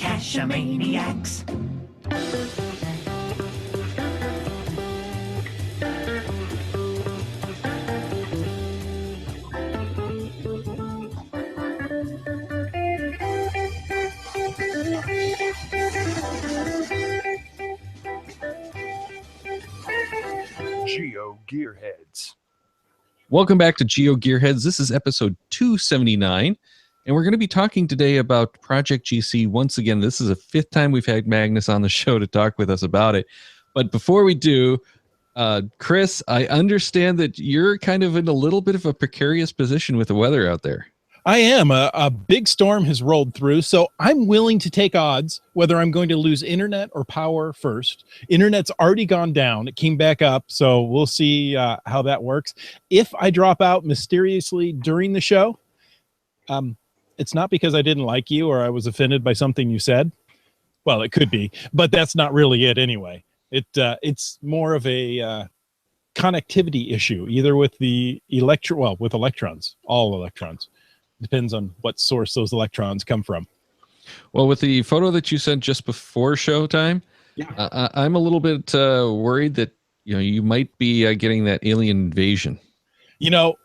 Geocachomaniacs. GeoGearHeads. Welcome back to GeoGearHeads. This is episode 279, and we're going to be talking today about Project GC. Once again, this is the fifth time we've had Magnus on the show to talk with us about it. But before we do, Chris, I understand that you're kind of in a little bit of a precarious position with the weather out there. I am. A big storm has rolled through, so I'm willing to take odds whether I'm going to lose internet or power first. Internet's already gone down. It came back up, so we'll see how that works. If I drop out mysteriously during the show, it's not because I didn't like you or I was offended by something you said. Well, it could be, but that's not really it anyway. It's more of a connectivity issue, either with the with electrons, all electrons. Depends on what source those electrons come from. Well, with the photo that you sent just before showtime, yeah. I'm a little bit worried that you might be getting that alien invasion.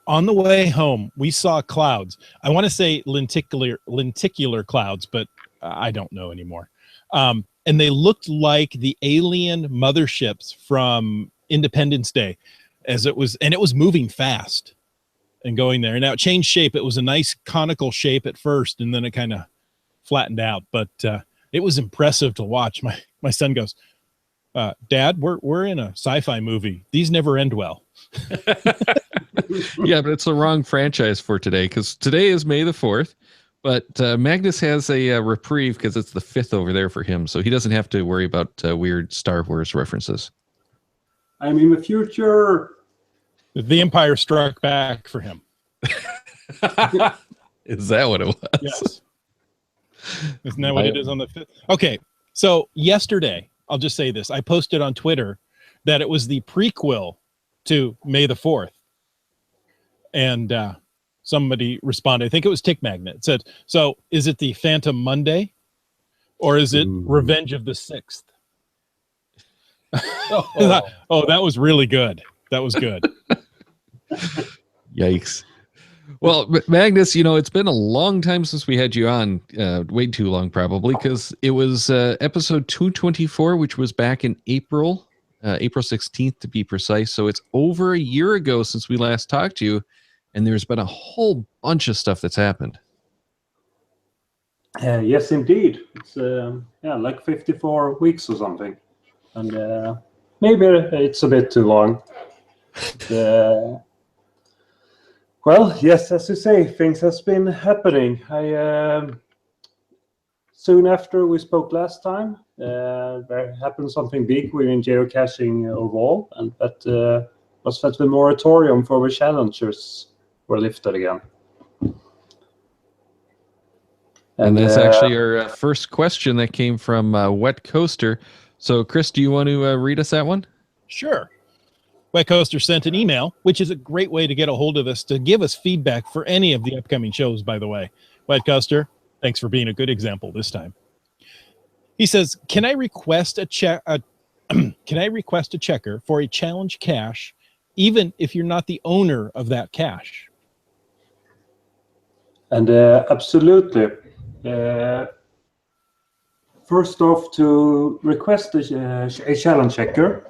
On the way home, we saw clouds. I want to say lenticular clouds, but I don't know anymore. And they looked like the alien motherships from Independence Day, and it was moving fast. And going there. Now it changed shape. It was a nice conical shape at first, and then it kind of flattened out. But it was impressive to watch. My son goes, "Dad, we're in a sci-fi movie. These never end well." Yeah, but it's the wrong franchise for today, because today is May the 4th. But Magnus has a reprieve because it's the 5th over there for him, so he doesn't have to worry about weird Star Wars references. I'm in the future. The Empire struck back for him. Is that what it was? Yes. Isn't that what it is on the 5th? Okay, so yesterday, I'll just say this. I posted on Twitter that it was the prequel to May the 4th. And somebody responded, I think it was Tick Magnet. It said, so is it the Phantom Monday or is it Revenge of the 6th? Oh, that was really good. That was good. Yikes. Well, Magnus, it's been a long time since we had you on, way too long probably, because it was episode 224, which was back in April 16th to be precise. So it's over a year ago since we last talked to you, and there's been a whole bunch of stuff that's happened. Yes, indeed. It's like 54 weeks or something. And maybe it's a bit too long. Well, yes, as you say, things has been happening. Soon after we spoke last time, there happened something big within geocaching overall, and that was that the moratorium for the challengers were lifted again. And that's actually our first question that came from Wet Coaster. So, Chris, do you want to read us that one? Sure. Wet Coaster sent an email, which is a great way to get a hold of us, to give us feedback for any of the upcoming shows, by the way. Wet Coaster, thanks for being a good example this time. He says, can I request a checker for a challenge cache, even if you're not the owner of that cache? And absolutely. First off, to request a challenge checker,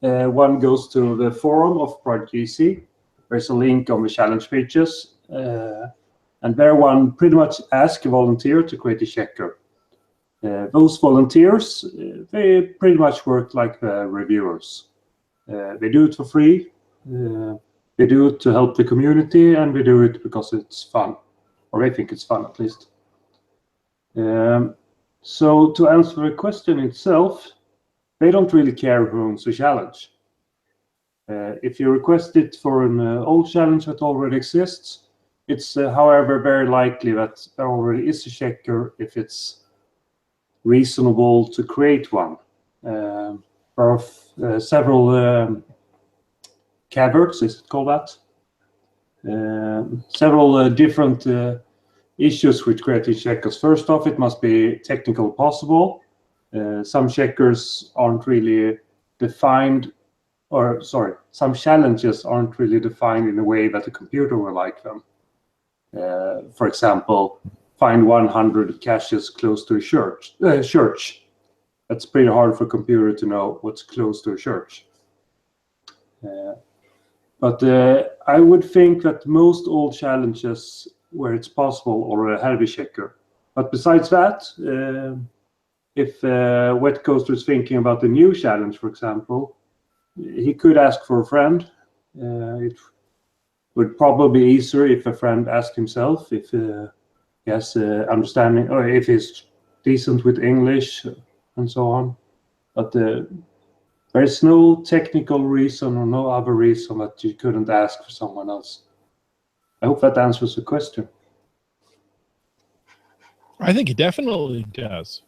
one goes to the forum of Project GC. There's a link on the challenge pages, and there one pretty much asks a volunteer to create a checker. Those volunteers, they pretty much work like the reviewers. They do it for free, they do it to help the community, and they do it because it's fun, or they think it's fun at least. So to answer the question itself, they don't really care who owns the challenge. If you request it for an old challenge that already exists, it's however very likely that there already is a checker if it's reasonable to create one. There are several caverns, is it called that? Several different issues with creating checkers. First off, it must be technically possible. Some checkers aren't really defined, or sorry, some challenges aren't really defined in a way that the computer will like them. For example, find 100 caches close to a church. That's pretty hard for a computer to know what's close to a church. But I would think that most old challenges where it's possible already have a checker. But besides that, if Wet Coaster is thinking about a new challenge, for example, he could ask for a friend. It would probably be easier if a friend asked himself if he has understanding, or if he's decent with English and so on. But there's no technical reason or no other reason that you couldn't ask for someone else. I hope that answers the question. I think it definitely does.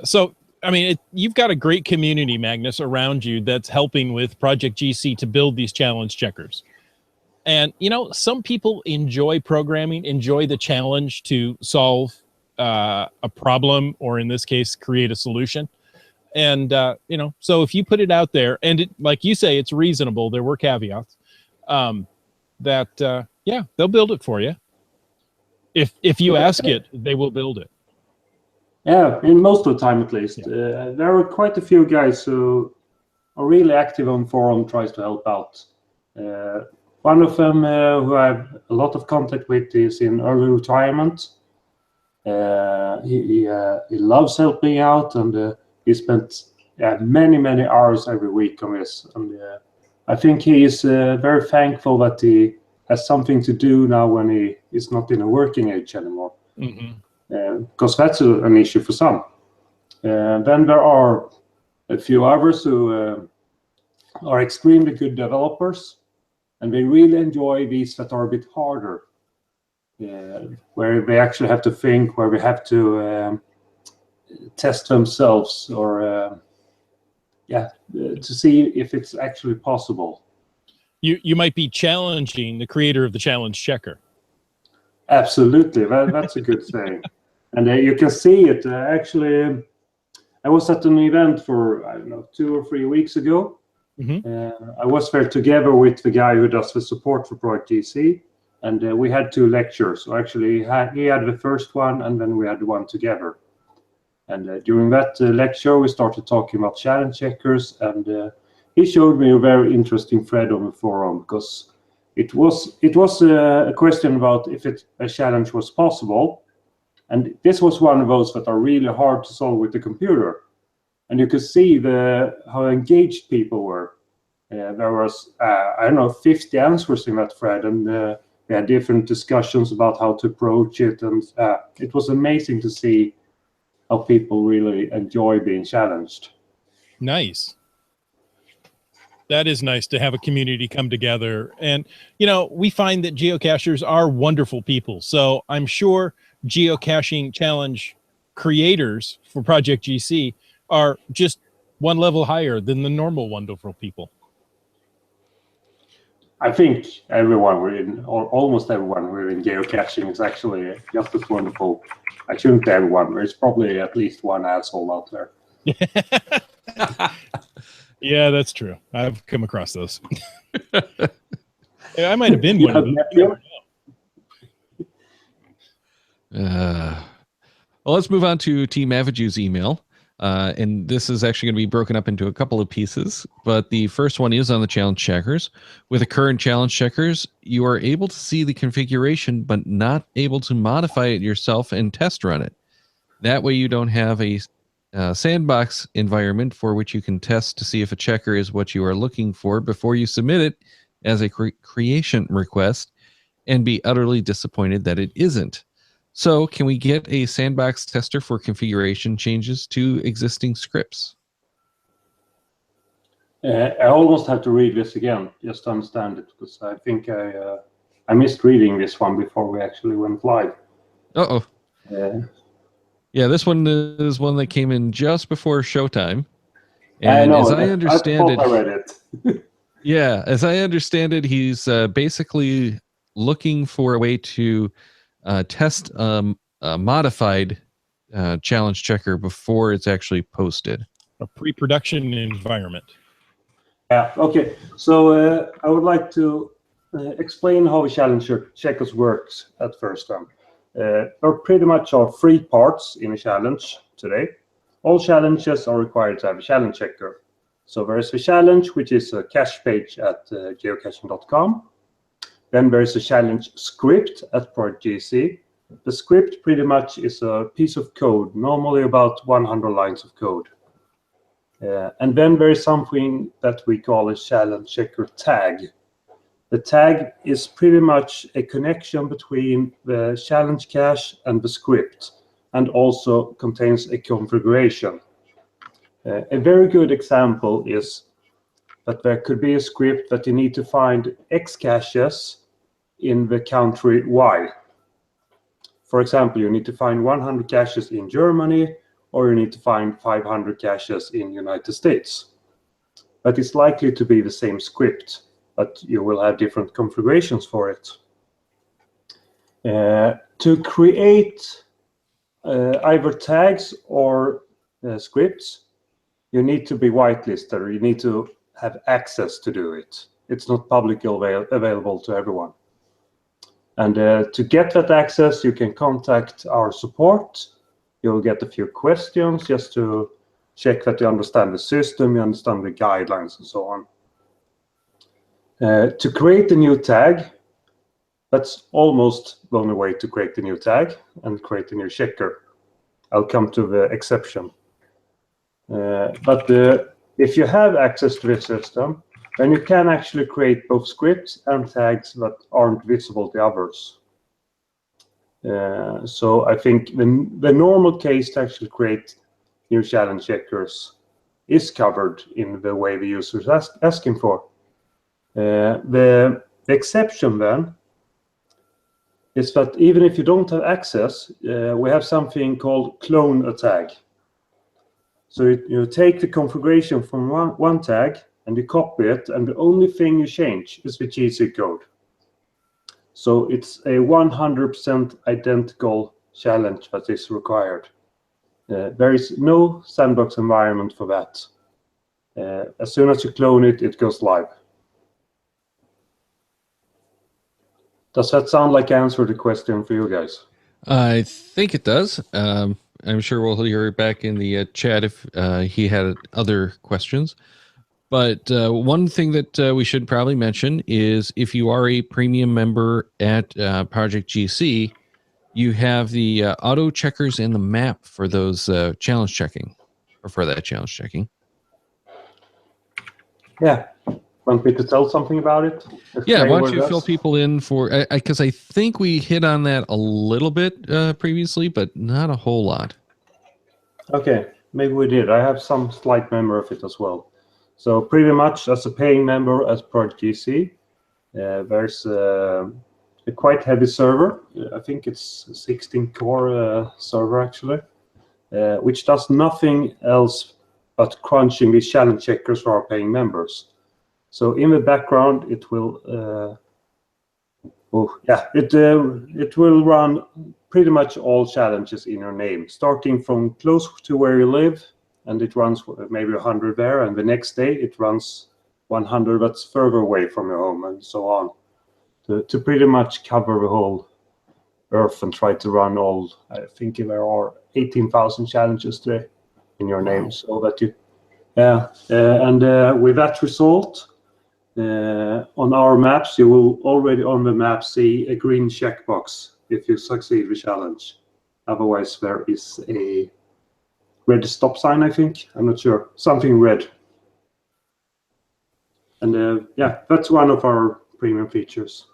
So, I mean, you've got a great community, Magnus, around you that's helping with Project GC to build these challenge checkers. And, you know, some people enjoy programming, enjoy the challenge to solve a problem, or in this case, create a solution. And, you know, so if you put it out there and it, like you say, it's reasonable, there were caveats, yeah, they'll build it for you. If you ask it, they will build it. Yeah, in most of the time at least. Yeah. There are quite a few guys who are really active on forum, tries to help out. One of them who I have a lot of contact with is in early retirement. He loves helping out, and he spent many hours every week on this. And I think he is very thankful that he has something to do now when he is not in a working age anymore. Because that's an issue for some. Then there are a few others who are extremely good developers, and they really enjoy these that are a bit harder, where they actually have to think, where we have to test themselves, or to see if it's actually possible. You might be challenging the creator of the challenge checker. Absolutely, that's a good saying. And you can see it. Actually, I was at an event for, I don't know, 2 or 3 weeks ago. I was there together with the guy who does the support for Project GC, and we had 2 lectures. So actually, he had the first one, and then we had one together. And during that lecture, we started talking about challenge checkers, and he showed me a very interesting thread on the forum, because it was a question about if a challenge was possible, and this was one of those that are really hard to solve with the computer. And you could see how engaged people were. There was, I don't know, 50 answers in that thread, and we had different discussions about how to approach it, and it was amazing to see how people really enjoy being challenged. Nice. That is nice to have a community come together. And, you know, we find that geocachers are wonderful people. So I'm sure geocaching challenge creators for Project GC are just one level higher than the normal wonderful people. I think everyone we're in, or almost everyone we're in geocaching, is actually just as wonderful. I shouldn't say everyone. There's probably at least one asshole out there. Yeah, that's true. I've come across those. I might have been one of them. Well, let's move on to Team Avaju's email. And this is actually going to be broken up into a couple of pieces. But the first one is on the challenge checkers. With the current challenge checkers, you are able to see the configuration, but not able to modify it yourself and test run it. That way you don't have a sandbox environment for which you can test to see if a checker is what you are looking for before you submit it as a creation request and be utterly disappointed that it isn't. So can we get a sandbox tester for configuration changes to existing scripts? I almost have to read this again just to understand it, because I think I missed reading this one before we actually went live. Uh-oh. Yeah, this one is one that came in just before showtime. And I know, as I understand I read it. Yeah, as I understand it, he's basically looking for a way to test a modified challenge checker before it's actually posted. A pre-production environment. Yeah, okay. So I would like to explain how a challenge checkers works at first time. There pretty much are three parts in a challenge today. All challenges are required to have a challenge checker. So there is a challenge, which is a cache page at geocaching.com. Then there is a challenge script at ProjectGC. The script pretty much is a piece of code, normally about 100 lines of code. And then there is something that we call a challenge checker tag. The tag is pretty much a connection between the challenge cache and the script, and also contains a configuration. A very good example is that there could be a script that you need to find X caches in the country Y. For example, you need to find 100 caches in Germany, or you need to find 500 caches in United States. But it's likely to be the same script, but you will have different configurations for it. To create either tags or scripts, you need to be whitelisted, or you need to have access to do it. It's not publicly available to everyone. And to get that access, you can contact our support. You'll get a few questions just to check that you understand the system, you understand the guidelines, and so on. To create a new tag, that's almost the only way to create a new tag and create a new checker. I'll come to the exception. But if you have access to this system, then you can actually create both scripts and tags that aren't visible to others. So I think the normal case to actually create new challenge checkers is covered in the way the user is asking for. The exception then is that even if you don't have access, we have something called clone a tag. So you take the configuration from one tag and you copy it, and the only thing you change is the GC code. So it's a 100% identical challenge that is required. There is no sandbox environment for that. As soon as you clone it, it goes live. Does that sound like I answered the question for you guys? I think it does. I'm sure we'll hear back in the chat if he had other questions. But one thing that we should probably mention is if you are a premium member at Project GC, you have the auto checkers and the map for those challenge checking, or for that challenge checking. Yeah. Want me to tell something about it? Yeah, why don't you fill people in for, because I think we hit on that a little bit previously, but not a whole lot. Okay, maybe we did. I have some slight memory of it as well. So pretty much as a paying member at Project GC, there's a quite heavy server. I think it's a 16-core server actually, which does nothing else but crunching these challenge checkers for our paying members. So in the background, it will, it will run pretty much all challenges in your name, starting from close to where you live, and it runs maybe 100 there, and the next day it runs 100 that's further away from your home, and so on, to pretty much cover the whole Earth and try to run all. I think there are 18,000 challenges today in your name, so that you, and with that result. On our maps, you will already on the map see a green checkbox if you succeed the challenge. Otherwise, there is a red stop sign, I think. I'm not sure. Something red. And yeah, that's one of our premium features.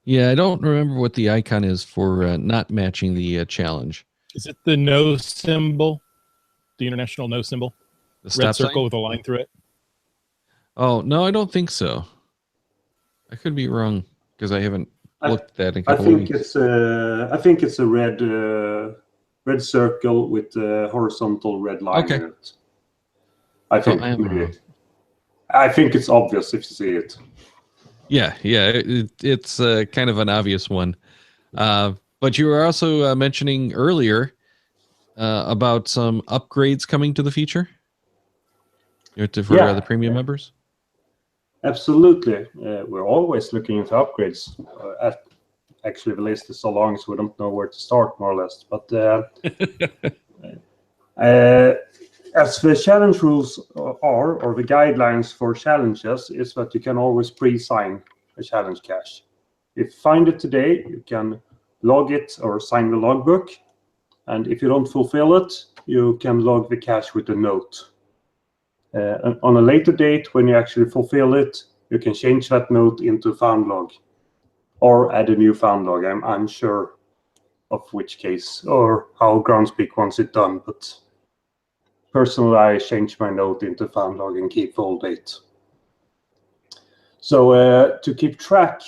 Yeah, I don't remember what the icon is for not matching the challenge. Is it the no symbol? The international no symbol? The stop red circle sign? with a line through it? Oh, no, I don't think so. I could be wrong because I haven't looked at that in a couple of weeks. I think it's a red red circle with a horizontal red line in it. I think I think it's obvious if you see it. Yeah, it's kind of an obvious one. But you were also mentioning earlier about some upgrades coming to the feature for the premium members. Absolutely. We're always looking into upgrades. Actually, the list is so long, so we don't know where to start, more or less. But as the challenge rules are, or the guidelines for challenges, is that you can always pre-sign a challenge cache. If you find it today, you can log it or sign the logbook. And if you don't fulfill it, you can log the cache with a note. On a later date, when you actually fulfill it, you can change that note into found log or add a new found log. I'm unsure of which case or how Groundspeak wants it done, but personally, I change my note into found log and keep the old date. So to keep track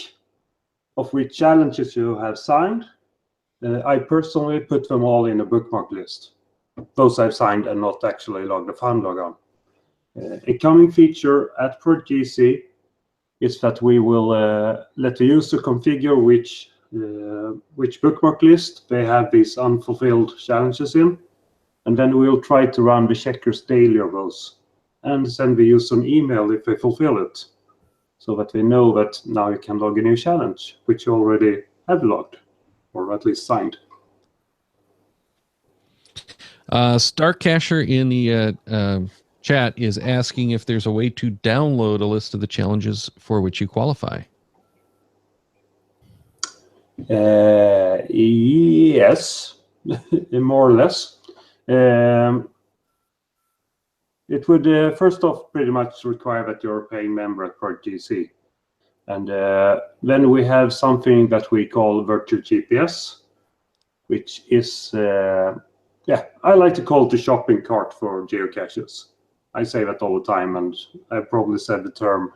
of which challenges you have signed, I personally put them all in a bookmark list. Those I've signed and not actually logged the found log on. A coming feature at ProjectGC is that we will let the user configure which bookmark list they have these unfulfilled challenges in, and then we'll try to run the checkers daily of those and send the user an email if they fulfill it, so that they know that now you can log a new challenge, which you already have logged, or at least signed. Starcacher in the chat is asking if there's a way to download a list of the challenges for which you qualify. Yes, more or less. It would first off pretty much require that you're a paying member at ProjectGC. And then we have something that we call virtual GPS, which is, I like to call it the shopping cart for geocaches. I say that all the time, and I probably said the term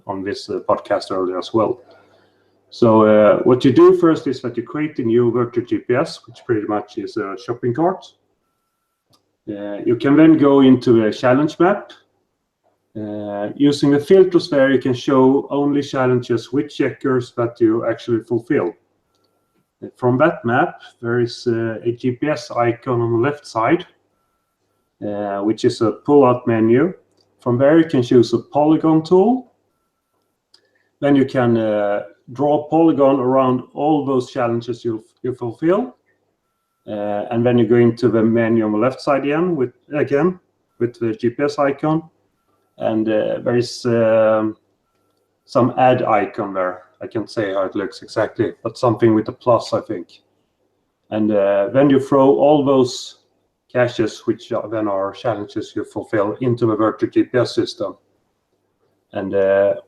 on this podcast earlier as well. So what you do first is that you create a new virtual GPS, which pretty much is a shopping cart. You can then go into a challenge map. Using the filters there, you can show only challenges with checkers that you actually fulfill. From that map, there is a GPS icon on the left side, which is a pull-out menu. From there, you can choose a polygon tool. Then you can draw a polygon around all those challenges you fulfill. And then you go into the menu on the left side again with the GPS icon. And there is some add icon there. I can't say how it looks exactly, but something with a plus, I think. And then you throw all those caches, which then are challenges you fulfill, into the virtual GPS system. And the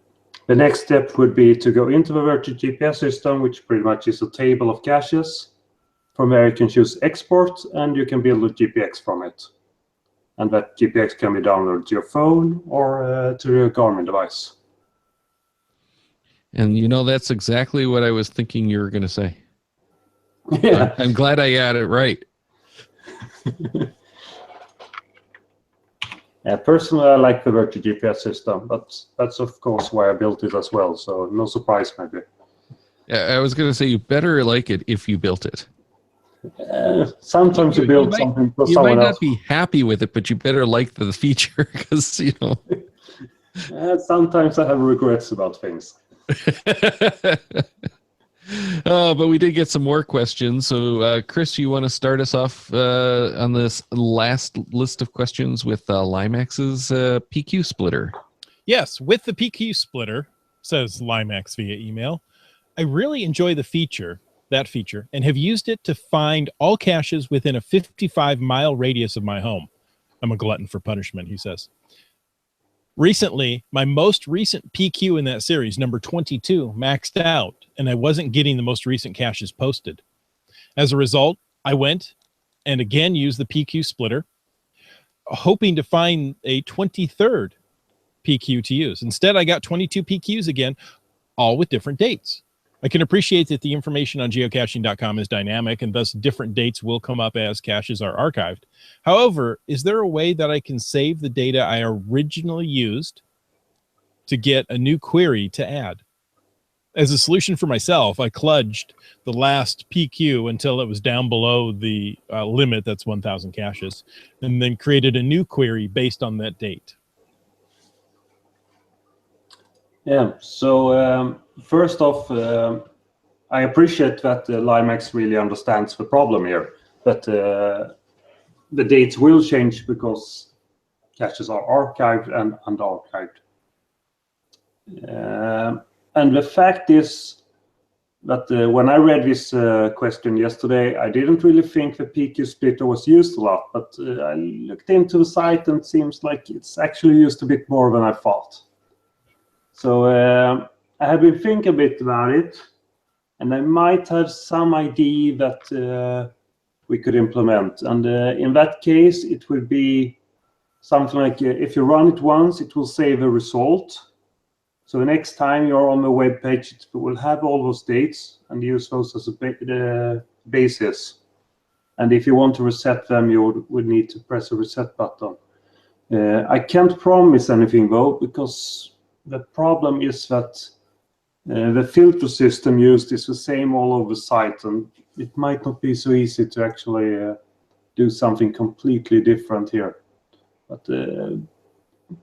next step would be to go into the virtual GPS system, which pretty much is a table of caches. From there, you can choose export, and you can build a GPX from it. And that GPX can be downloaded to your phone or to your Garmin device. And you know, that's exactly what I was thinking you were going to say. Yeah. I'm glad I got it right. Personally, I like the virtual GPS system, but that's of course why I built it as well. So no surprise, maybe. Yeah, I was going to say you better like it if you built it. Sometimes you build something for someone else. You might not be happy with it, but you better like the feature because, you know. Sometimes I have regrets about things. But we did get some more questions. So, Chris, you want to start us off on this last list of questions with Limax's PQ splitter? Yes, with the PQ splitter, says Limax via email, I really enjoy that feature, and have used it to find all caches within a 55-mile radius of my home. I'm a glutton for punishment, he says. Recently, my most recent PQ in that series, number 22, maxed out, and I wasn't getting the most recent caches posted. As a result, I went and again used the PQ splitter, hoping to find a 23rd PQ to use. Instead, I got 22 PQs again, all with different dates. I can appreciate that the information on geocaching.com is dynamic, and thus different dates will come up as caches are archived. However, is there a way that I can save the data I originally used to get a new query to add? As a solution for myself, I kludged the last PQ until it was down below the limit, that's 1,000 caches, and then created a new query based on that date. Yeah, so first off, I appreciate that LimeX really understands the problem here, but the dates will change because caches are archived and unarchived. And the fact is that when I read this question yesterday, I didn't really think the PQ splitter was used a lot, but I looked into the site and it seems like it's actually used a bit more than I thought. So I have been thinking a bit about it, and I might have some idea that we could implement. And in that case, it would be something like if you run it once, it will save a result. So the next time you're on the web page, it will have all those dates and use those as a basis. And if you want to reset them, you would need to press a reset button. I can't promise anything though, because the problem is that the filter system used is the same all over the site, and it might not be so easy to actually do something completely different here. But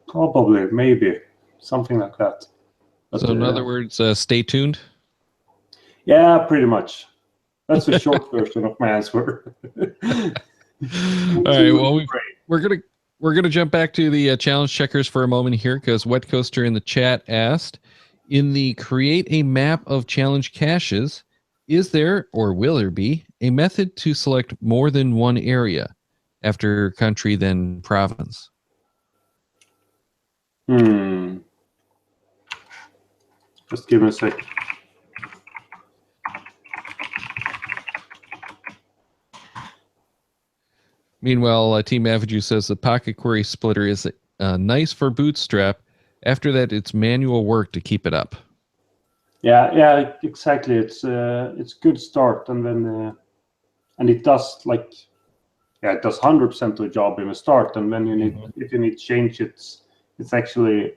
probably, maybe, something like that. But, so in other words, stay tuned? Yeah, pretty much. That's the short version of my answer. All right, well, we're gonna jump back to the challenge checkers for a moment here, because Wet Coaster in the chat asked, in the create a map of challenge caches, is there or will there be a method to select more than one area, after country then province? Just give me a sec. Meanwhile, Team Aviju says the Pocket Query Splitter is nice for Bootstrap. After that, it's manual work to keep it up. Yeah, exactly. It's good start, and then and it does it does 100% of the job in the start, and then you need if you need to change it, it's actually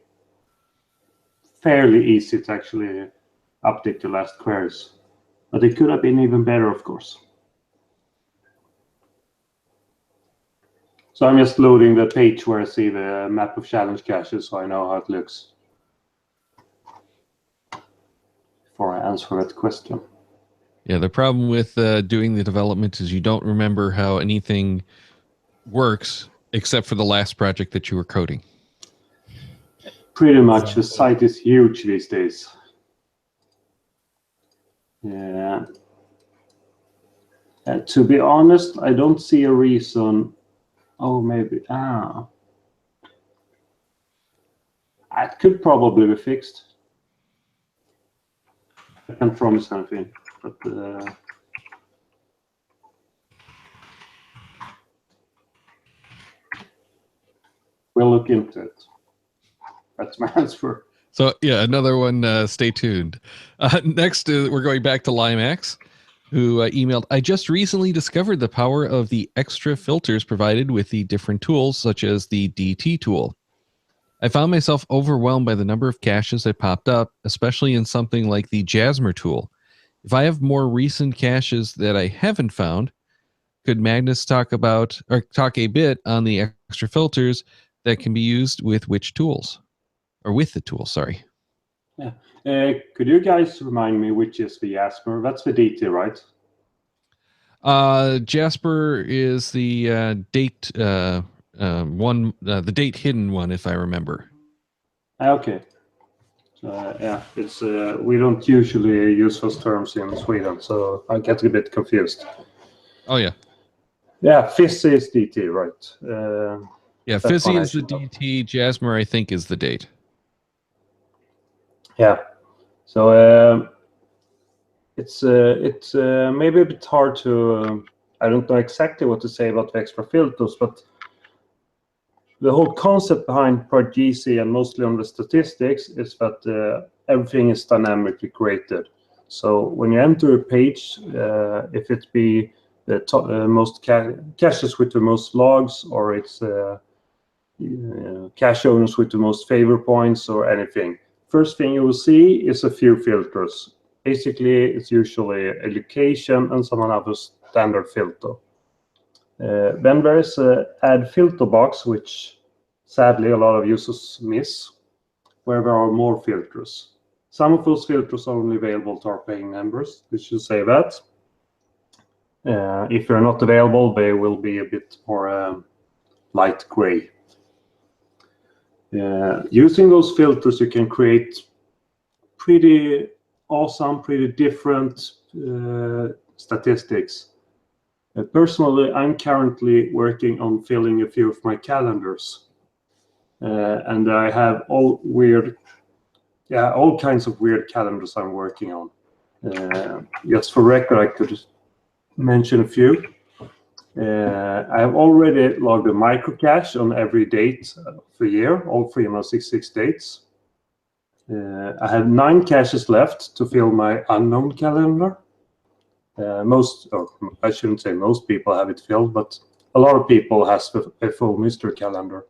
fairly easy to actually update the last queries. But it could have been even better, of course. So I'm just loading the page where I see the map of challenge caches, so I know how it looks before I answer that question. Yeah, the problem with doing the development is you don't remember how anything works except for the last project that you were coding. Pretty much. The site is huge these days. Yeah. To be honest, I don't see a reason. Oh, maybe. It could probably be fixed. I can't promise anything, but we'll look into it. That's my answer. So yeah, another one. Stay tuned. Next, we're going back to LimeX, who emailed, I just recently discovered the power of the extra filters provided with the different tools, such as the DT tool. I found myself overwhelmed by the number of caches that popped up, especially in something like the Jasmer tool. If I have more recent caches that I haven't found, could Magnus talk a bit on the extra filters that can be used with which tools? Or with the tool, sorry. Yeah. Could you guys remind me which is the Jasper? That's the DT, right? Jasper is the date one, the date hidden one, if I remember. Okay. Yeah, it's we don't usually use those terms in Sweden, so I get a bit confused. Oh yeah. Yeah, Fizzy is DT, right? Yeah, Fizzy is the DT. Jasmer, I think, is the date. Yeah. So it's maybe a bit hard to. I don't know exactly what to say about the extra filters, but the whole concept behind Project GC and mostly on the statistics is that everything is dynamically created. So when you enter a page, if it be the top, most caches with the most logs, or it's cache owners with the most favor points, or anything, first thing you will see is a few filters. Basically, it's usually a location and some other standard filter. Then there is a add filter box, which sadly a lot of users miss, where there are more filters. Some of those filters are only available to our paying members. We should say that. If they're not available, they will be a bit more light gray. Using those filters, you can create pretty awesome, pretty different statistics. Personally, I'm currently working on filling a few of my calendars. And I have all kinds of weird calendars I'm working on. Just for record, I could mention a few. I have already logged a microcache on every date of the year, all 366 dates. I have 9 caches left to fill my unknown calendar. I shouldn't say most people have it filled, but a lot of people has a full mystery calendar.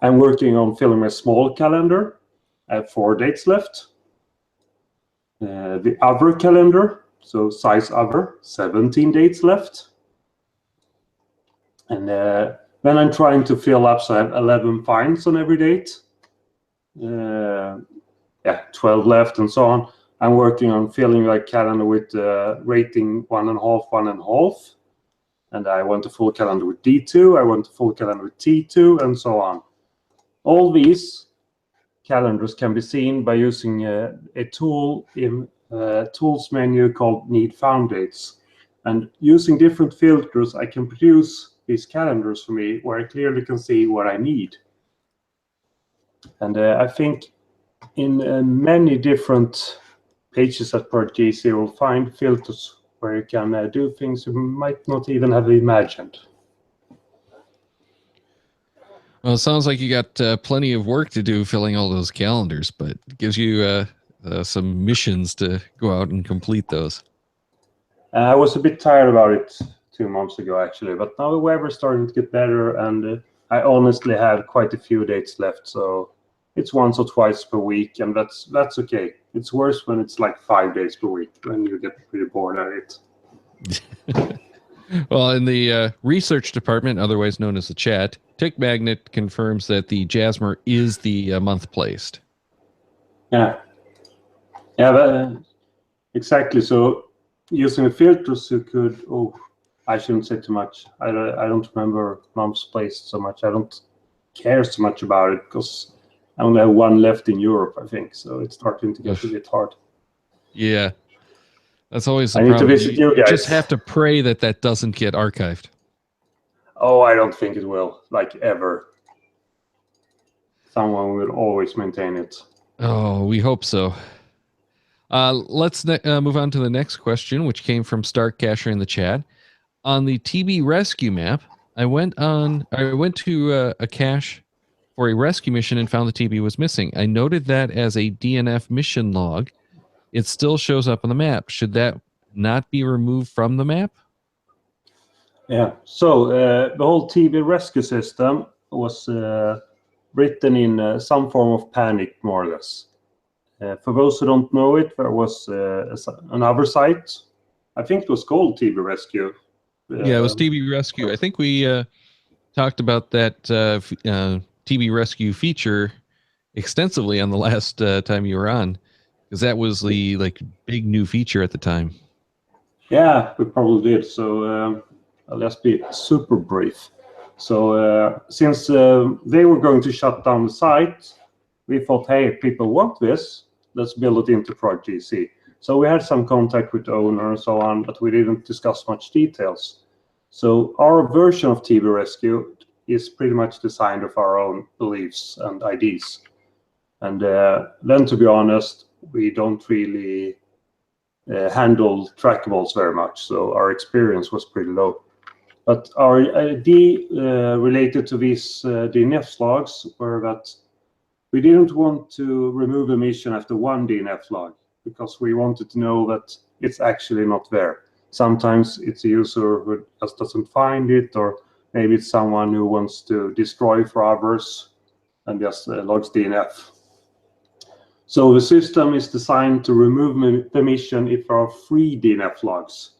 I'm working on filling my small calendar. I have 4 dates left. The other calendar, so size other, 17 dates left. And then I'm trying to fill up, so I have 11 finds on every date. 12 left and so on. I'm working on filling my calendar with rating 1.5, 1.5. And I want a full calendar with D2. I want a full calendar with T2, and so on. All these calendars can be seen by using a tool in Tools menu called Need Found Dates. And using different filters, I can produce these calendars for me where I clearly can see what I need. And I think in many different pages at ProjectGC, you'll find filters where you can do things you might not even have imagined. Well, it sounds like you got plenty of work to do filling all those calendars, but it gives you some missions to go out and complete those. I was a bit tired about it 2 months ago, actually, but now the weather's starting to get better, and I honestly have quite a few dates left, so it's once or twice per week, and that's okay. It's worse when it's like 5 days per week, when you get pretty bored at it. Well, in the research department, otherwise known as the chat, Tick Magnet confirms that the Jasmer is the month placed. Yeah, exactly. So using the filters, you could. Oh, I shouldn't say too much. I don't remember months placed so much. I don't care so much about it because I only have 1 left in Europe, I think. So it's starting to get a bit hard. Yeah, that's always the I need problem. to visit you guys. Just have to pray that that doesn't get archived. Oh, I don't think it will, like ever. Someone will always maintain it. Oh, we hope so. Let's move on to the next question, which came from Stark Casher in the chat. On the TB rescue map, I went to a cache for a rescue mission and found the TB was missing. I noted that as a DNF mission log. It still shows up on the map. Should that not be removed from the map? Yeah. So the whole TB rescue system was written in some form of panic, more or less. For those who don't know it, there was another site. I think it was called TB Rescue. Yeah, it was TB Rescue. I think we talked about that TB Rescue feature extensively on the last time you were on, because that was the big new feature at the time. Yeah, we probably did. So I'll just be super brief. So since they were going to shut down the site, we thought, hey, if people want this, let's build it into ProjectGC. So we had some contact with the owner and so on, but we didn't discuss much details. So our version of TB Rescue is pretty much designed with our own beliefs and ideas. And then, to be honest, we don't really handle trackables very much, so our experience was pretty low. But our idea related to these DNF logs were that we didn't want to remove a mission after 1 DNF log, because we wanted to know that it's actually not there. Sometimes it's a user who just doesn't find it, or maybe it's someone who wants to destroy for others and just logs DNF. So the system is designed to remove permission if there are 3 DNF logs.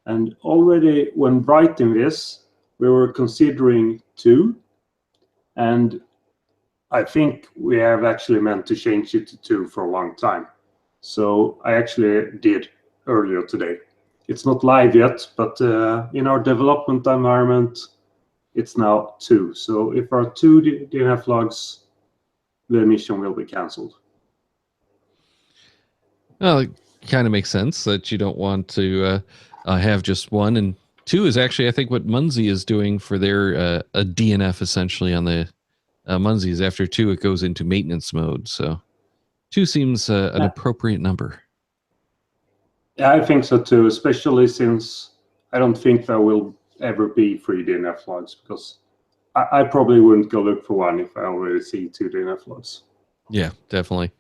And already when writing this, we were considering 2. And I think we have actually meant to change it to 2 for a long time. So I actually did earlier today. It's not live yet, but in our development environment, it's now 2. So if there are 2 DNF logs, the mission will be canceled. Well, it kind of makes sense that you don't want to have just 1. And 2 is actually, I think, what Munzie is doing for their a DNF essentially on the Munzies. After 2, it goes into maintenance mode. So 2 seems an appropriate number. Yeah, I think so too, especially since I don't think there will ever be 3 DNF logs, because I probably wouldn't go look for 1 if I already see 2 DNF logs. Yeah, definitely.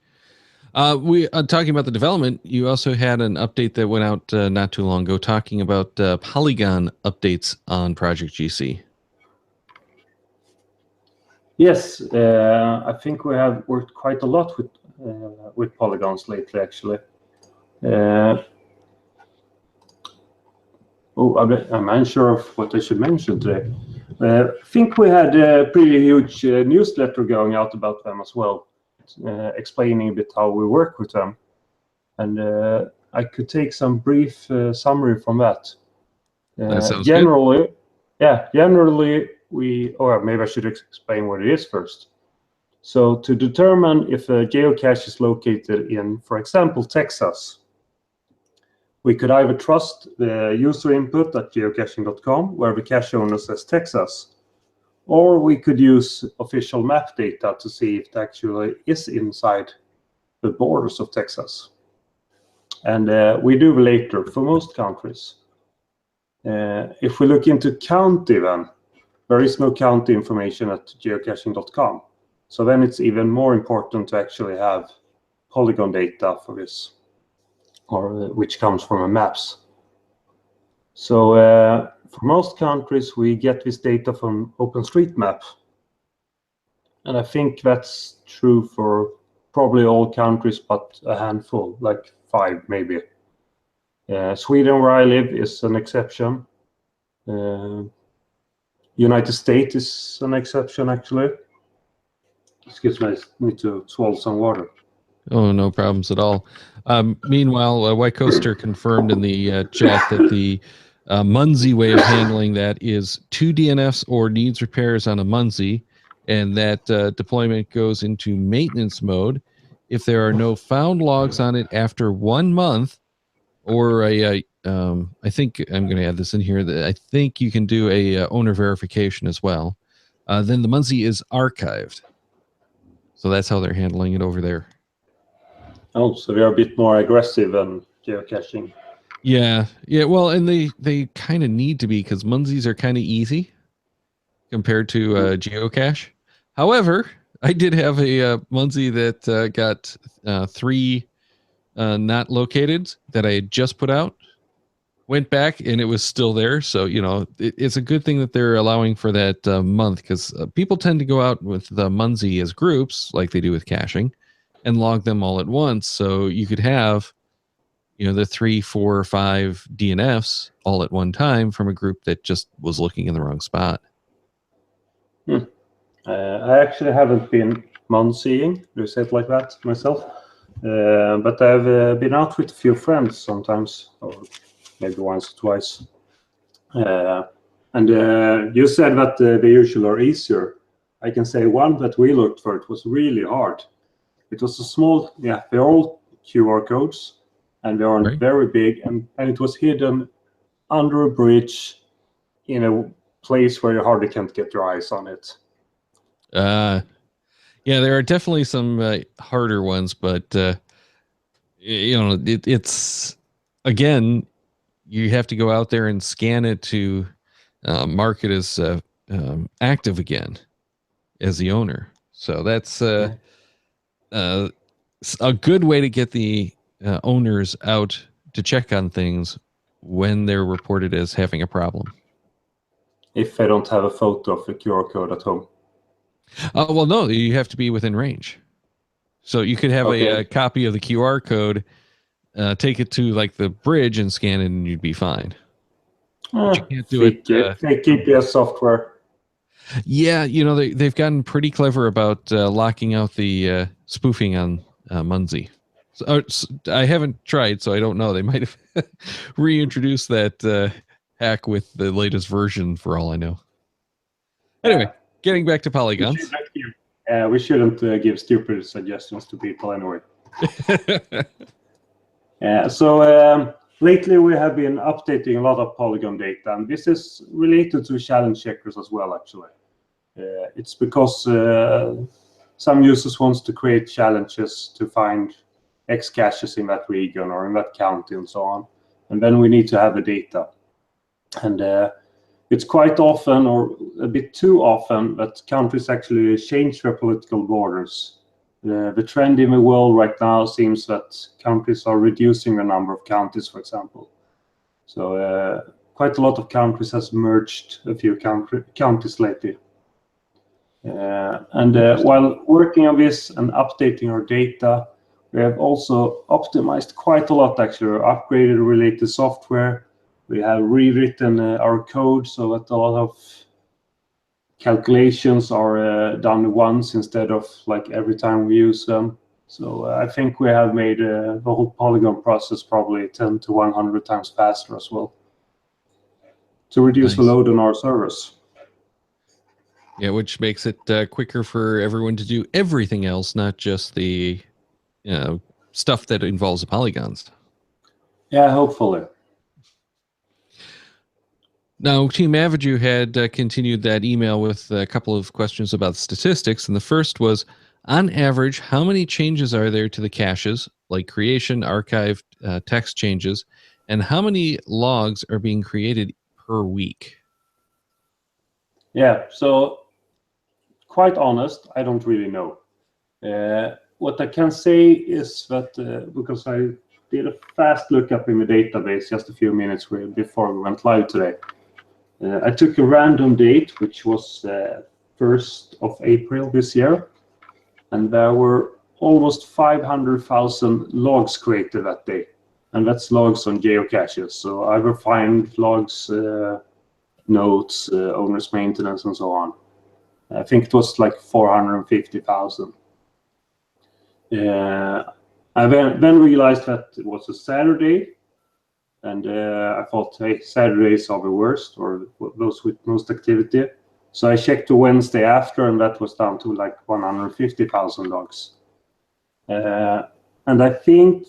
We talking about the development. You also had an update that went out not too long ago, talking about Polygon updates on Project GC. Yes, I think we have worked quite a lot with polygons lately, actually. I'm unsure of what I should mention today. I think we had a pretty huge newsletter going out about them as well, explaining a bit how we work with them. And I could take some brief summary from that. That sounds generally, good. Yeah, generally or maybe I should explain what it is first. So to determine if a geocache is located in, for example, Texas, we could either trust the user input at geocaching.com, where the cache owner says Texas, or we could use official map data to see if it actually is inside the borders of Texas. And we do later for most countries. If we look into county, then there is no county information at geocaching.com. So then it's even more important to actually have polygon data for this, or which comes from maps. So for most countries, we get this data from OpenStreetMap. And I think that's true for probably all countries, but a handful, like 5 maybe. Sweden, where I live, is an exception. United States is an exception, actually. Excuse me, I need to swallow some water. Oh, no problems at all. Meanwhile, White Coaster confirmed in the chat that the Munzie way of handling that is 2 DNFs or needs repairs on a Munzie, and that deployment goes into maintenance mode if there are no found logs on it after 1 month, or I think I'm going to add this in here, that I think you can do a owner verification as well. Then the Munzie is archived. So that's how they're handling it over there. Oh, so they are a bit more aggressive than geocaching. Yeah. Well, and they kind of need to be, because Munzies are kind of easy compared to geocache. However, I did have a Munzie that got 3 not located that I had just put out. Went back and it was still there. So, it's a good thing that they're allowing for that month, because people tend to go out with the Munzie as groups like they do with caching and log them all at once. So you could have, the 3, 4, or 5 DNFs all at one time from a group that just was looking in the wrong spot. I actually haven't been Munzieing, you say it like that, myself. But I've been out with a few friends sometimes, or maybe once or twice. And you said that they usually are easier. I can say one that we looked for, it was really hard. It was a small, they're all QR codes, and they aren't very big, and it was hidden under a bridge in a place where you hardly can't get your eyes on it. Yeah, there are definitely some harder ones, but it's, again, you have to go out there and scan it to mark it as active again as the owner. So that's a good way to get the owners out to check on things when they're reported as having a problem. If they don't have a photo of the QR code at home. Well, no, you have to be within range. So you could have Okay. a copy of the QR code, take it to like the bridge and scan it, and you'd be fine. But you can't do it. Fake GPS software. Yeah, you know they've gotten pretty clever about locking out the spoofing on Munzie. So, I haven't tried, so I don't know. They might have reintroduced that hack with the latest version, for all I know. Anyway, getting back to polygons. We shouldn't give stupid suggestions to people anyway. So lately we have been updating a lot of polygon data, and this is related to challenge checkers as well, actually. It's because some users wants to create challenges to find X caches in that region or in that county and so on. And then we need to have the data. And it's quite often, or a bit too often, that countries actually change their political borders. The trend in the world right now seems that countries are reducing the number of counties, for example. So quite a lot of countries has merged a few counties lately. While working on this and updating our data, we have also optimized quite a lot, actually, upgraded related software. We have rewritten our code so that a lot of calculations are done once instead of like every time we use them. So I think we have made the whole polygon process probably 10 to 100 times faster as well, to reduce the load on our servers. Yeah, which makes it quicker for everyone to do everything else, not just the stuff that involves the polygons. Yeah, hopefully. Now, Team Avidue had continued that email with a couple of questions about statistics, and the first was, on average, how many changes are there to the caches, like creation, archive, text changes, and how many logs are being created per week? Yeah, so quite honest, I don't really know. What I can say is that, because I did a fast lookup in the database just a few minutes before we went live today, I took a random date, which was 1st of April this year, and there were almost 500,000 logs created that day. And that's logs on geocaches. So I will find logs, notes, owner's maintenance, and so on. I think it was like 450,000. I then realized that it was a Saturday, and I thought, hey, Saturdays are the worst, or those with most activity. So I checked the Wednesday after, and that was down to like 150,000 logs. And I think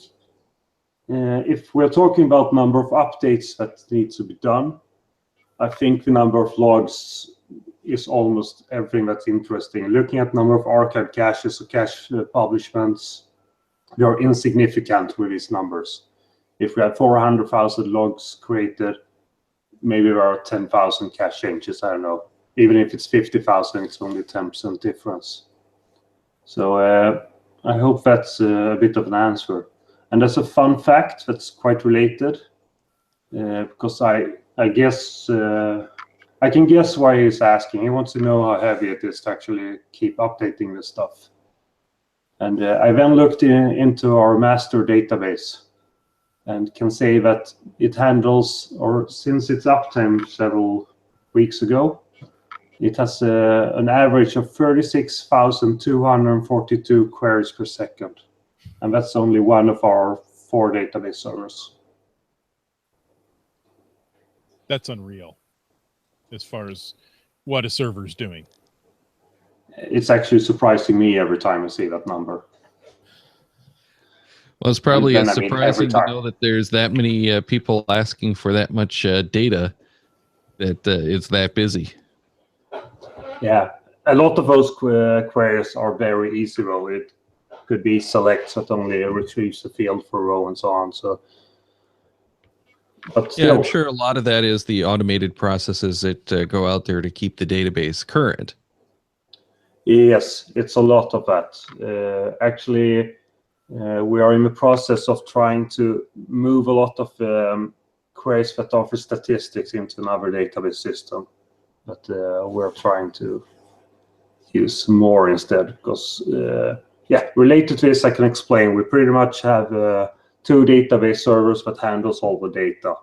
if we're talking about number of updates that need to be done, I think the number of logs is almost everything that's interesting. Looking at number of archive caches or cache publishments, they are insignificant with these numbers. If we have 400,000 logs created, maybe there are 10,000 cache changes, I don't know. Even if it's 50,000, it's only 10% difference. So I hope that's a bit of an answer. And that's a fun fact that's quite related, because I guess I can guess why he's asking. He wants to know how heavy it is to actually keep updating this stuff. And I then looked into our master database, and can say that it handles, or since its uptime several weeks ago, it has an average of 36,242 queries per second. And that's only one of our 4 database servers. That's unreal as far as what a server's doing. It's actually surprising me every time I see that number. Well, it's probably surprising to know that there's that many people asking for that much data, that it's that busy. Yeah, a lot of those queries are very easy though. It could be select that only retrieves the field for row and so on. So, but still, yeah, I'm sure a lot of that is the automated processes that go out there to keep the database current. Yes, it's a lot of that. Actually, we are in the process of trying to move a lot of queries that offer statistics into another database system. But we're trying to use more instead, because Yeah, related to this, I can explain. We pretty much have 2 database servers that handles all the data.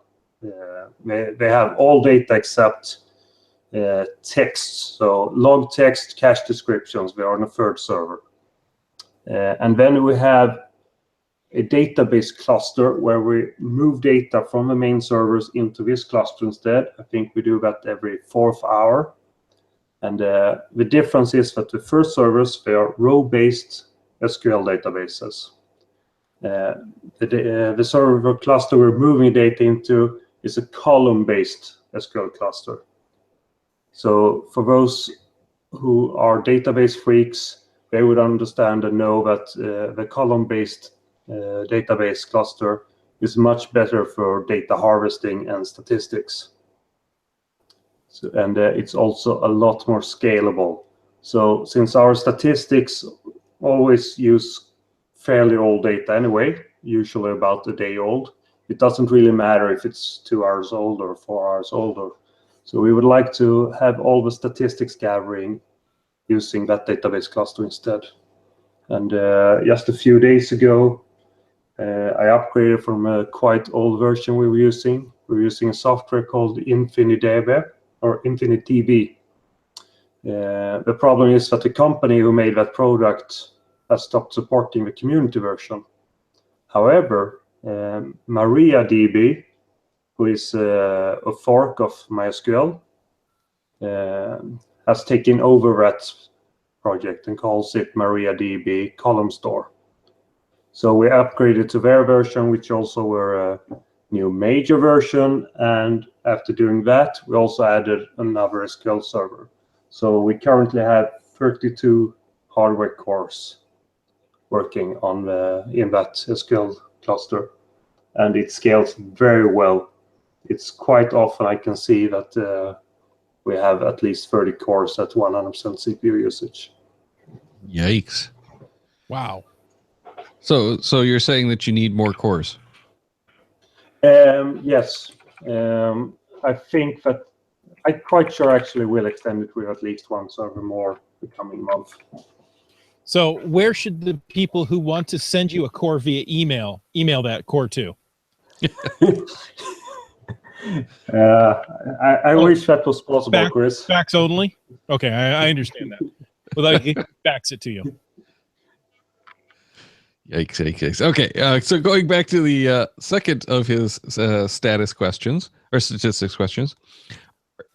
They have all data except text, so log text, cache descriptions. They are on a 3rd server. And then we have a database cluster where we move data from the main servers into this cluster instead. I think we do that every 4th hour. And the difference is that the first servers, they are row-based SQL databases. The server cluster we're moving data into is a column-based SQL cluster. So for those who are database freaks, they would understand and know that the column-based database cluster is much better for data harvesting and statistics. So, and it's also a lot more scalable. So since our statistics always use fairly old data anyway, usually about a day old, it doesn't really matter if it's 2 hours old or 4 hours older. So we would like to have all the statistics gathering using that database cluster instead. And just a few days ago, I upgraded from a quite old version we were using. We're using a software called InfiniDB or InfiniDB. The problem is that the company who made that product has stopped supporting the community version. However, MariaDB, who is a fork of MySQL, has taken over that project and calls it MariaDB Column Store. So we upgraded to their version, which also were a new major version. And after doing that, we also added another SQL server. So we currently have 32 hardware cores working on in that SQL cluster, and it scales very well. It's quite often I can see that we have at least 30 cores at 100% CPU usage. Yikes. Wow. So you're saying that you need more cores? Yes. I think that I'm quite sure actually we'll extend it with at least 1 server more the coming month. So where should the people who want to send you a core via email that core to? I wish that was possible, Chris. Fax only? Okay, I understand that. Well, I can fax it to you. Yikes. Okay, so going back to the second of his status questions, or statistics questions,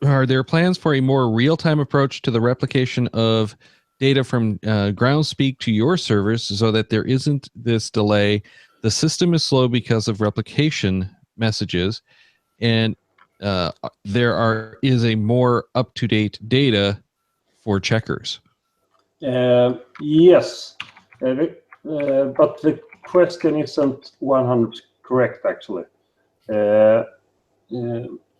are there plans for a more real-time approach to the replication of data from Groundspeak to your servers so that there isn't this delay? The system is slow because of replication messages, and there is a more up-to-date data for checkers. Yes, but the question isn't 100% correct, actually.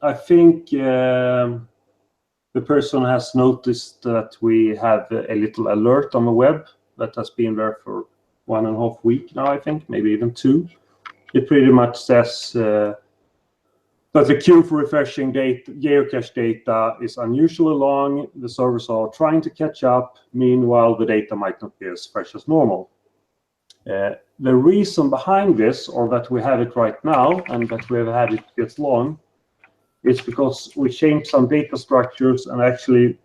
I think the person has noticed that we have a little alert on the web that has been there for 1.5 weeks now, I think, maybe even 2. It pretty much says that the queue for refreshing geocache data is unusually long. The servers are trying to catch up. Meanwhile, the data might not be as fresh as normal. The reason behind this, or that we have it right now, and that we have had it this long, is because we changed some data structures and actually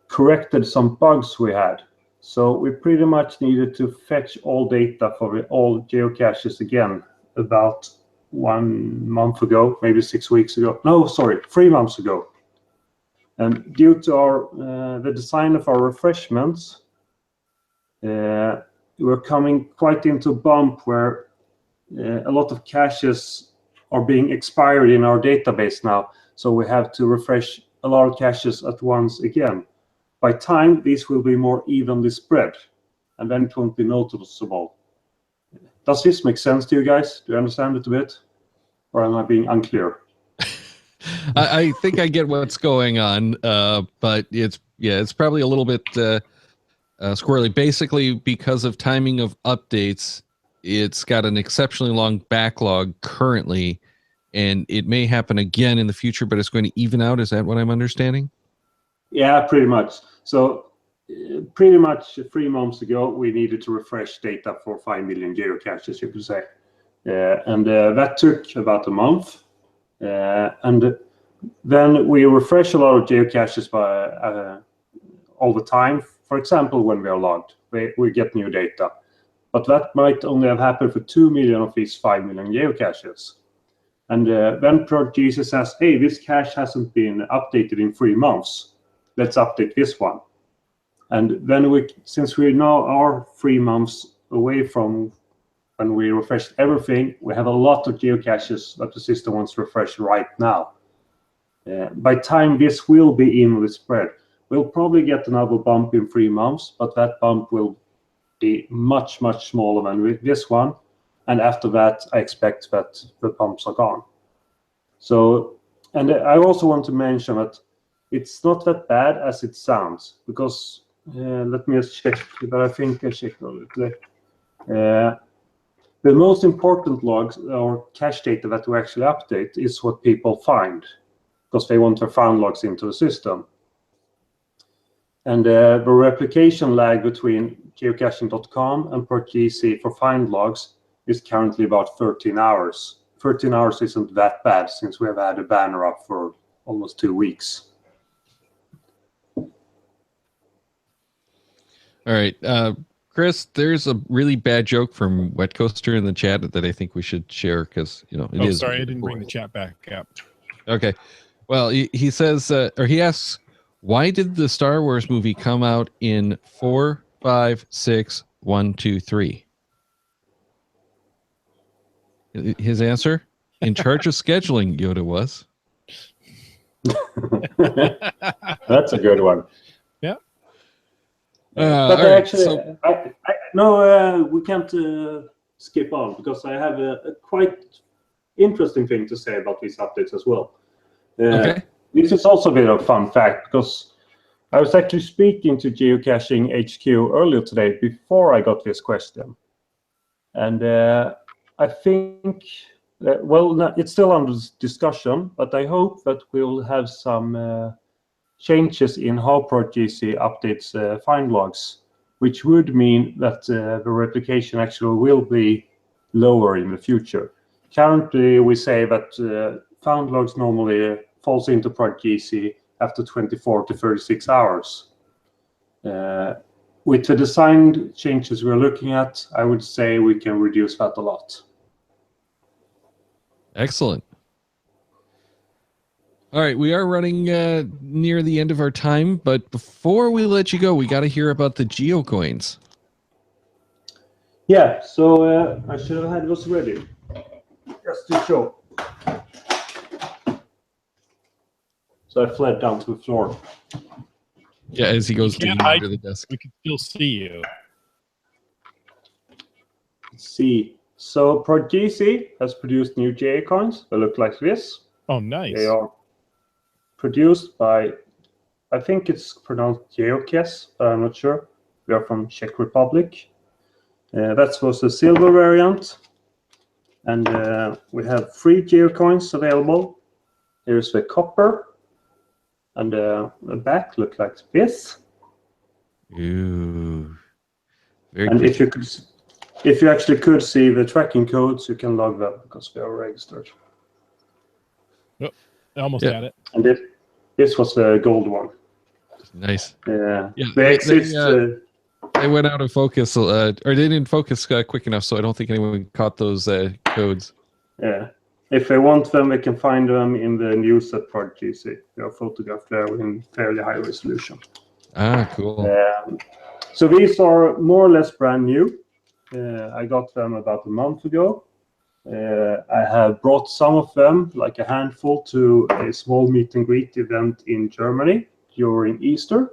corrected some bugs we had. So we pretty much needed to fetch all data for all geocaches again about 1 month ago, maybe 6 weeks ago. No, sorry, 3 months ago. And due to the design of our refreshments, we're coming quite into a bump where a lot of caches are being expired in our database now. So we have to refresh a lot of caches at once again. By time, these will be more evenly spread, and then it won't be noticeable. Does this make sense to you guys? Do you understand it a bit? Or am I being unclear? I think I get what's going on, but it's probably a little bit squirrely. Basically, because of timing of updates, it's got an exceptionally long backlog currently, and it may happen again in the future, but it's going to even out. Is that what I'm understanding? Yeah, pretty much. So pretty much 3 months ago, we needed to refresh data for 5 million geocaches, you could say. And that took about a month. And then we refresh a lot of geocaches by all the time. For example, when we are logged, we get new data. But that might only have happened for 2 million of these 5 million geocaches. And then Project GC says, hey, this cache hasn't been updated in 3 months. Let's update this one. And then since we now are 3 months away from when we refreshed everything, we have a lot of geocaches that the system wants to refresh right now. By time this will be evenly spread, we'll probably get another bump in 3 months, but that bump will be much, much smaller than with this one. And after that, I expect that the bumps are gone. So, and I also want to mention that it's not that bad as it sounds, because let me just check, but I think I checked already. The most important logs or cache data that we actually update is what people find, because they want their found logs into the system. And the replication lag between geocaching.com and PortGC for find logs is currently about 13 hours. 13 hours isn't that bad since we have had a banner up for almost 2 weeks. All right. Chris, there's a really bad joke from Wet Coaster in the chat that I think we should share because, you know, it is. Sorry, I didn't bring the chat back up. Okay. Well, he says, or he asks, why did the Star Wars movie come out in 4, 5, 6, 1, 2, 3? His answer: in charge of scheduling, Yoda was. That's a good one. Yeah. But actually, we can't skip on because I have a quite interesting thing to say about these updates as well. Okay. This is also a bit of a fun fact because I was actually speaking to Geocaching HQ earlier today before I got this question. And I think, it's still under discussion, but I hope that we'll have some changes in how PortGC updates find logs, which would mean that the replication actually will be lower in the future. Currently, we say that found logs normally falls into PortGC after 24 to 36 hours. With the design changes we're looking at, I would say we can reduce that a lot. Excellent. All right, we are running near the end of our time, but before we let you go, we got to hear about the GeoCoins. Yeah, so I should have had those ready, just to show. So I fled down to the floor. Yeah, as he goes digging under the desk. We can still see you. Let's see. So PortGC has produced new GeoCoins that look like this. Oh, nice. They are produced by, I think it's pronounced GeoGearHeads, but I'm not sure. We are from Czech Republic. That was the silver variant. And we have 3 GeoCoins available. Here's the copper. And the back look like this. Ooh. Very and good. if you actually could see the tracking codes, you can log them because they are registered. Oh, I almost had it. And this was the gold one. Nice. Yeah. They went out of focus, or they didn't focus quick enough, so I don't think anyone caught those codes. Yeah. If they want them, they can find them in the news at PortGC. They are photographed there in fairly high resolution. Ah, cool. So these are more or less brand new. I got them about a month ago. I have brought some of them, like a handful, to a small meet and greet event in Germany during Easter,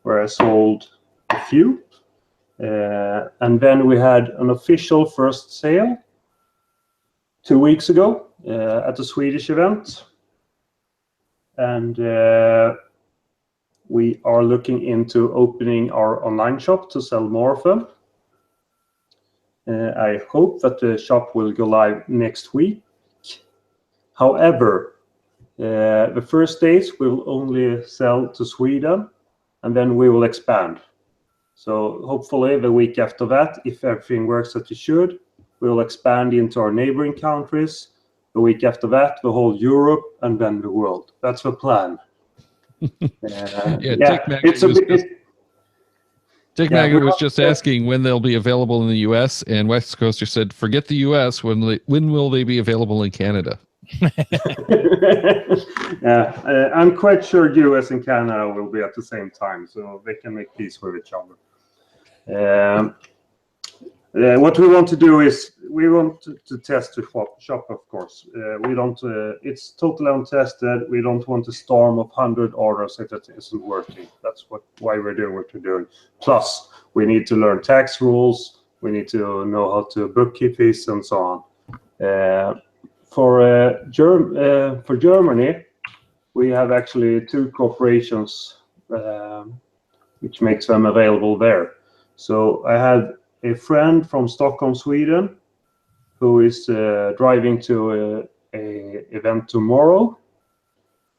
where I sold a few. And then we had an official first sale 2 weeks ago at a Swedish event. And we are looking into opening our online shop to sell more of them. I hope that the shop will go live next week. However, the first days will only sell to Sweden and then we will expand. So hopefully the week after that, if everything works as it should, we will expand into our neighboring countries. The week after that, the whole Europe, and then the world. That's the plan. Dick Magnet was just asking when they'll be available in the U.S., and West Coaster said, "Forget the U.S. When will they be available in Canada?" I'm quite sure U.S. and Canada will be at the same time, so they can make peace with each other. What we want to do is we want to test the shop, of course. We don't. It's totally untested. We don't want to storm of 100 orders if it isn't working. That's why we're doing what we're doing. Plus, we need to learn tax rules. We need to know how to bookkeep this and so on. For Germany, we have actually 2 corporations, which makes them available there. So I had a friend from Stockholm, Sweden, who is driving to a event tomorrow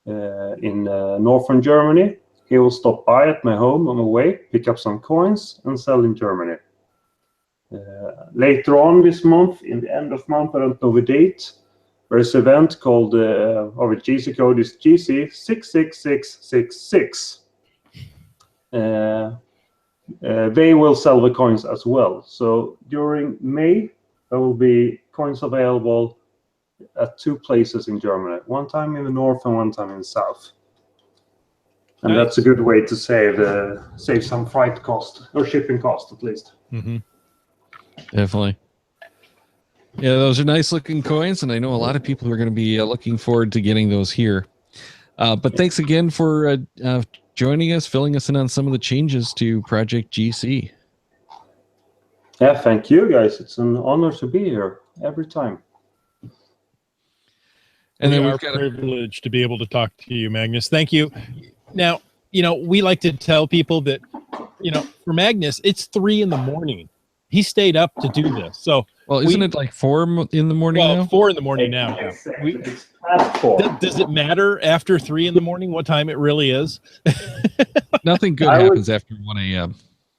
in northern Germany. He will stop by at my home on the way, pick up some coins, and sell in Germany. Later on this month, in the end of month, I don't know the date, there's an event called, or the GC code is GC66666. They will sell the coins as well. So during May, there will be coins available at 2 places in Germany, one time in the north and one time in the south. And nice. That's a good way to save some freight cost, or shipping cost at least. Mm-hmm. Definitely. Yeah, those are nice looking coins, and I know a lot of people are going to be looking forward to getting those here. But thanks again for joining us, filling us in on some of the changes to Project GC. Yeah, thank you guys. It's an honor to be here every time. And then we're privileged to be able to talk to you, Magnus. Thank you. Now, we like to tell people that, for Magnus, it's 3 a.m. He stayed up to do this. So, well, isn't it like 4 in the morning now? 4 a.m. now. Yeah. Does it matter after 3 a.m. what time it really is? Nothing good happens after 1 a.m.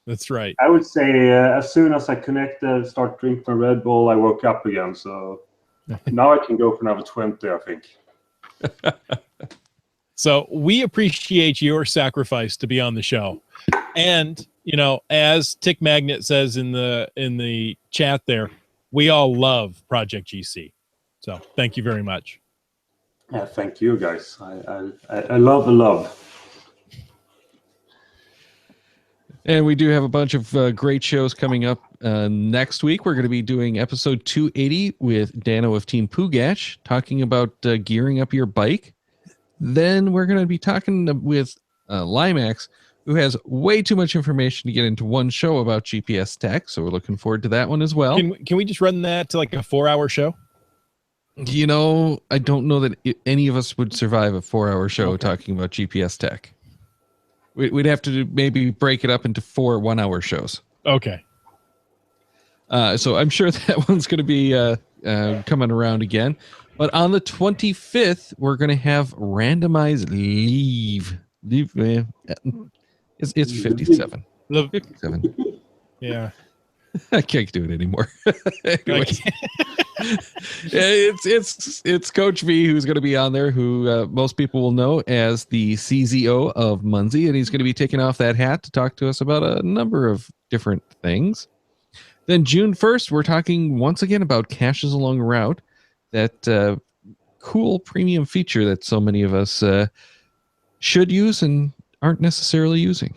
That's right. I would say as soon as I connected, start drinking Red Bull, I woke up again. So now I can go for another 20, I think. So we appreciate your sacrifice to be on the show. And, as Tick Magnet says in the chat there, we all love Project GC. So thank you very much. Yeah, thank you guys. I love the love. And we do have a bunch of great shows coming up next week. We're going to be doing episode 280 with Dano of Team Pugach, talking about gearing up your bike. Then we're going to be talking with Limax, who has way too much information to get into one show about GPS tech. So we're looking forward to that one as well. Can we just run that to like a 4-hour show? I don't know that any of us would survive a 4-hour show talking about GPS tech. We'd have to maybe break it up into 4 1-hour shows. Okay. So I'm sure that one's going to be coming around again. But on the 25th, we're going to have randomized leave. It's 57. 57. Yeah. I can't do it anymore. Anyways, it's Coach V who's going to be on there, who most people will know as the CZO of Munzie, and he's going to be taking off that hat to talk to us about a number of different things. Then June 1st, we're talking once again about caches along route, that cool premium feature that so many of us should use and aren't necessarily using.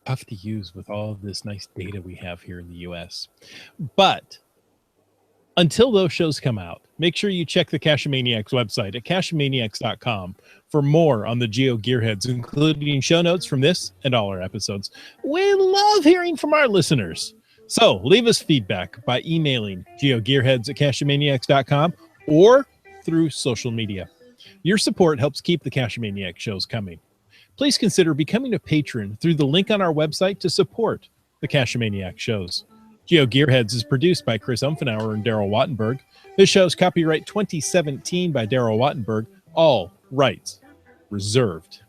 Tough to use with all of this nice data we have here in the US. But until those shows come out, make sure you check the Cachemaniacs website at cachemaniacs.com for more on the GeoGearHeads, including show notes from this and all our episodes. We love hearing from our listeners. So leave us feedback by emailing geogearheads at cachemaniacs.com or through social media. Your support helps keep the Cachemaniac shows coming. Please consider becoming a patron through the link on our website to support the Cachemaniac shows. GeoGearHeads is produced by Chris Umfenauer and Daryl Wattenberg. This show is copyright 2017 by Daryl Wattenberg. All rights reserved.